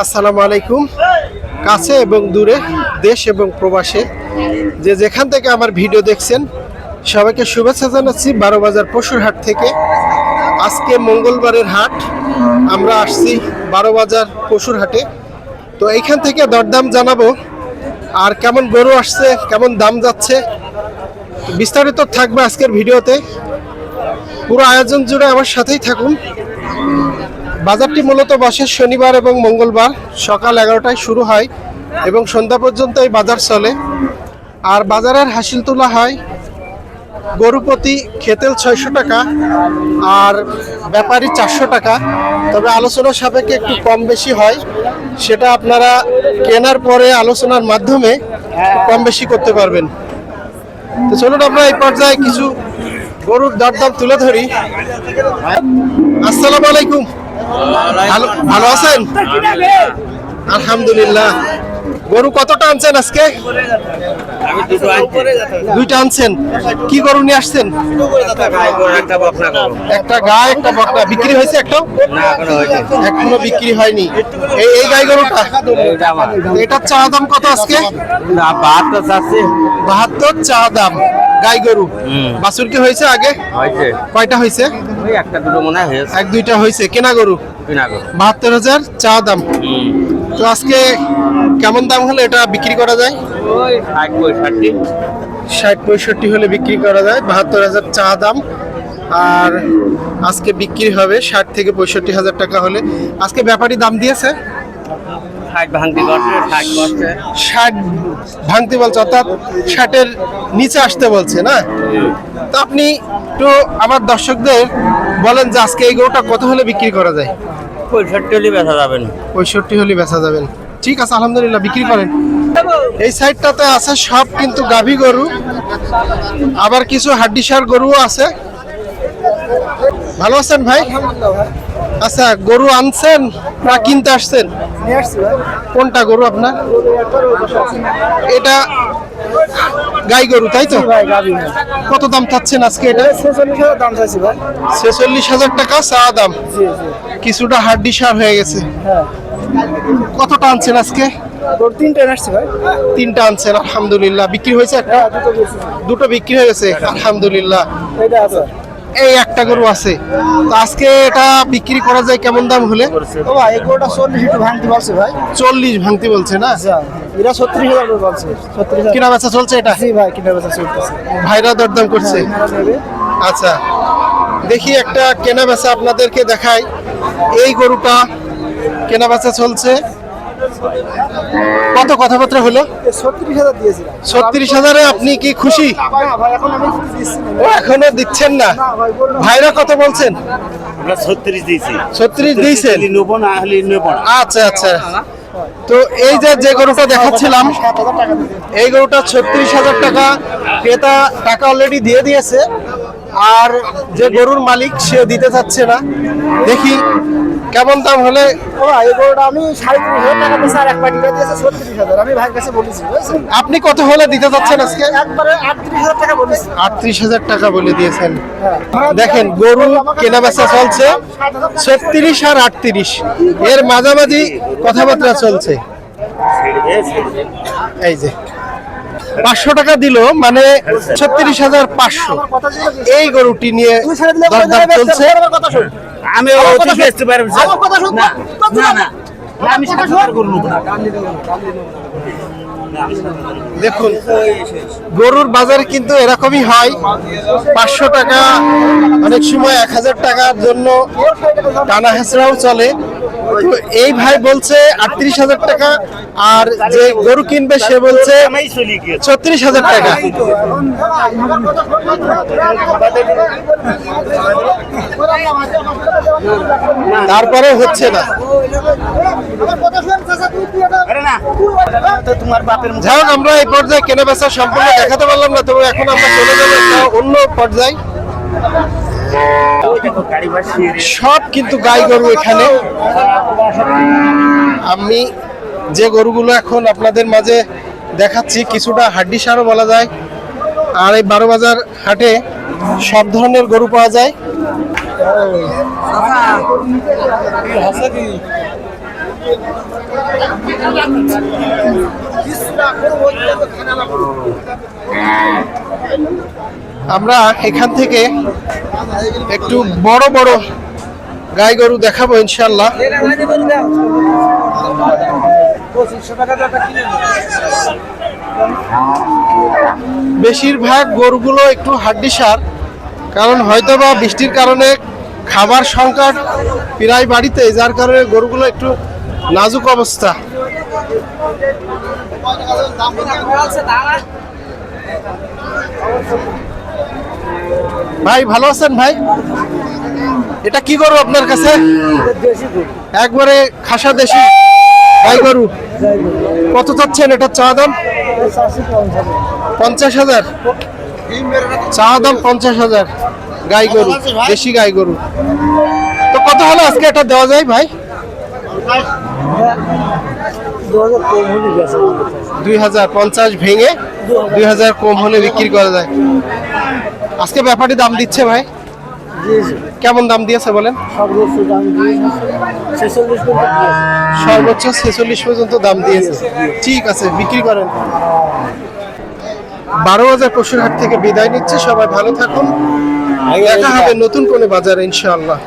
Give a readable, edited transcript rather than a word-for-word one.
আসসালামু আলাইকুম। কাছে এবং দূরে, দেশ এবং প্রবাসে যে যেখান থেকে আমার ভিডিও দেখছেন সবাইকে শুভেচ্ছা জানাচ্ছি। 12 বাজার পশুর হাট থেকে। আজকে মঙ্গলবারের হাট, আমরা আসছি 12 বাজার পশুর হাটে। তো এইখান থেকে দরদাম জানাবো, আর কেমন গরু আসছে, কেমন দাম যাচ্ছে, বিস্তারিত থাকবে আজকের ভিডিওতে। পুরো আয়োজন জুড়ে আমার সাথেই থাকুন। বাজারটি মূলত বসে শনিবার এবং মঙ্গলবার, সকাল 11টায় শুরু হয় এবং সন্ধ্যা পর্যন্ত এই বাজার চলে। আর বাজারের হাসিল তোলা হয় গরু প্রতি খেতেল 600 টাকা আর ব্যাপারী 400 টাকা। তবে আলোচনা সাপেক্ষে একটু কম বেশি হয়, সেটা আপনারা কেনার পরে আলোচনার মাধ্যমে কম বেশি করতে পারবেন। তো চলুন আমরা এই পর্যায়ে কিছু গরুর দরদাম তুলে ধরি। আসসালামু আলাইকুম, ভালো আছেন? আলহামদুলিল্লাহ। গরু কতটা আনছেন আজকে? দুইটা আনছেন। কি গরু নিয়ে আসছেন? একটা গায়, একটা বকনা। বিক্রি হয়েছে? একটাও এখনো বিক্রি হয়নি। এই গাই গরুটা, এটার চা দাম কত আজকে? 72 চা দাম। গাই গরু। বাছুর কি হয়েছে আগে? কয়টা হয়েছে? একটা দুটো মনে হয় এক দুইটা হয়েছে। কেনা গরু 72,000 চা দাম। তো আজকে কেমন দাম হলে এটা বিক্রি করা যায়? 60-65 হলে বিক্রি করা যায়। 72,000 চা দাম। আর আজকে বিক্রি হবে 60 থেকে 65,000 টাকা হলে। আজকে ব্যাপারী দাম দিয়েছে 60 ভাঙতি বলছে, অর্থাৎ 60-এর নিচে আসতে বলছে না? তো আপনি একটু আমার দর্শকদের বলেন যে আজকে এই গরুটা কত হলে বিক্রি করা যায়? 65 হলে বেচা যাবেন। 65 হলে বেচা যাবেন। ঠিক আছে, আলহামদুলিল্লাহ, বিক্রি করেন। এই সাইডটাতে আছে সব কিন্তু গাভী গরু, আবার কিছু হাড্ডিসার গরুও আছে। ভালো আছেন ভাই? আচ্ছা, গরু আনছেন না কিনতে আসছেন? কোনটা গরু আপনার? এটা গাই গরু, তাই তো? কত দাম চাচ্ছেন আজকে এটা? 46,000 টাকা চা দাম। কিছুটা হাড্ডিসার হয়ে গেছে। কতটা আনছেন আজকে? তিনটা আনছেন, আলহামদুলিল্লাহ। বিক্রি হয়েছে একটা? দুটো বিক্রি হয়ে গেছে, আলহামদুলিল্লাহ। এই একটা গরু আছে। তো আজকে এটা বিক্রি করা যায় কেমন দাম হলে? 40 ভাঙতি বলছে না? কিনা বেচা চলছে এটা? ভাইরা দরদাম করছে। আচ্ছা, দেখি একটা কেনা বেচা আপনাদেরকে দেখাই। এই গরুটা কেনা বেচা চলছে। কত কথাবার্তা হলো? 36,000-এ আপনি কি খুশি? এখনো দিচ্ছেন না? ভাইরা কত বলছেন? 36 দিয়েছেন। আচ্ছা আচ্ছা। তো এই যে গরুটা দেখাচ্ছিলাম, এই গরুটা 36,000 টাকা ক্রেতা টাকা অলরেডি দিয়ে দিয়েছে। আর যে গরুর মালিক সে দিতে চাচ্ছে না। দেখি কেমন দাম হলে। আপনি কত হলে দিতে চাচ্ছেন আজকে? 38,000 টাকা বলে দিয়েছেন। দেখেন, গরু কেনা বেচা চলছে 36 আর 38, এর মাঝামাঝি কথাবার্তা চলছে। এই যে 500 টাকা দিল, মানে 36,500। এই গরুটি নিয়ে দরদাম চলছে। আমি দেখুন, গরুর বাজারে কিন্তু এরকমই হয়। 500 টাকা, অনেক সময় 1000 টাকার জন্য টানা হেঁচড়াও চলে। তো এই ভাই বলছে 38,000 টাকা, আর যে গরু কিনবে সে বলছে 36,000 টাকা। তারপরে হচ্ছে না। যাই হোক, আমরা এই পর্যায়ে কেনা বেচা সম্পূর্ণ দেখাতে পারলাম না। তবে এখন আমরা চলে যাবো একটা অন্য পর্যায়ে। সব কিন্তু গাই গরু এখানে। আমি যে গরুগুলো এখন আপনাদের মাঝে দেখাচ্ছি কিছুটা হাড্ডিসারও বলা যায়। আর এই 12 বাজার হাটে সব ধরনের গরু পাওয়া যায়। আমরা এখান থেকে একটু বড় বড় গাই গরু দেখাবো ইনশাল্লাহ। বেশিরভাগ গরুগুলো একটু হাড্ডিসার, কারণ হয়তোবা বৃষ্টির কারণে খাবার সংকট প্রায় বাড়িতে, যার কারণে গরুগুলো একটু নাজুক অবস্থা। ভাই ভালো আছেন ভাই? এটা কি গরু আপনার কাছে? একবারে খাসা দেশি গাই গরু। কত চাচ্ছেন এটা চা দাম? 50,000 চা দাম, 50,000 গাই গরু, দেশি গাই গরু। তো কত হলো আজকে এটা দেওয়া যায় ভাই? 2,050 ভেঙে 2,000 কম হলে বিক্রি করা যায়। আজকে ব্যাপারী দাম দিচ্ছে ভাই? কেমন দাম দিয়েছে বলেন? সর্বোচ্চ 46 পর্যন্ত দাম দিয়েছে। ঠিক আছে, বিক্রি করেন। 12,000 পশুর হাট থেকে বিদায় নিচ্ছে। সবাই ভালো থাকুন, দেখা হবে নতুন কোনো বাজারে ইনশাআল্লাহ।